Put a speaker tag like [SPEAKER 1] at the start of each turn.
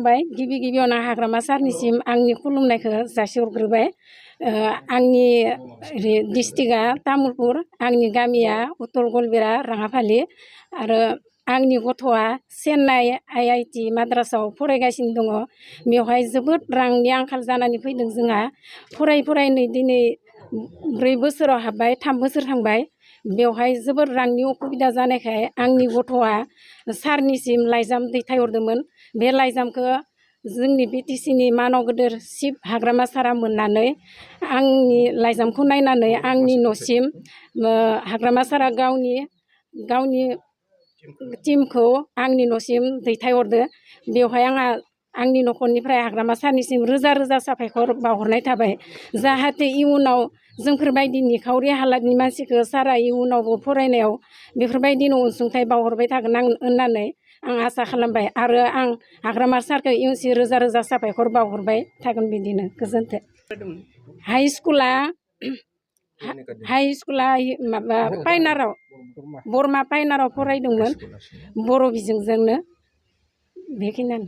[SPEAKER 1] खुलुमबाय गिबि गिबियावनो हाग्रामा सारनिसिम आंनि खुलुमनायखौ जासिहरग्रोबाय आंनि डिस्ट्रिक्टआ तामुलपुर आंनि गामिया उत्तर गलबेरा राङाफालि आरो आंनि गथ'आ चेन्नाइ IIT माद्रासाव फरायगासिनो दङ बेवहाय जोबोद रांनि आंखाल जानानै फैदों जोंहा फराय नै दिनै 4 बोसोराव हाबबाय 3 बोसोर थांबाय बेवहाय जोबोद रांनि असुबिदा जानायखाय आंनि गथ'आ सारनिसिम लाइजाम दैथायहरदोंमोन बे लाइजामखौ जोंनि BTCनि मानाव गोदोर चिफ हाग्रामा सारा मोननानै आंनि लाइजामखौ नायनानै आंनि न'सिम हाग्रामा सारा गावनि टिमखौ आंनि न'सिम दैथायहरदो बेवहाय आंनि न'खरनिफ्राय हाग्रामा सारनिसिम रोजा रोजा साबायखर बावहरनाय थाबाय जाहाथे इयुनाव जोंफोरबायदि निखावरि हालादनि मानसिखौ सारा इयुनावबो फरायनायाव बेफोरबायदिनो अनसुंथाइ बावहरबाय थागोन होननानै आं आसा खालामबाय आरो आं हाग्रामा सारखौ इयुनसिम रोजा रोजा साबायखर बावहरबाय थागोन बिदिनो गोजोन्थों हाइ स्कुला माबा पाइनाराव बरमा पाइनाराव फरायदोंमोन बर' बिजोंजोंनो बेखिनियानो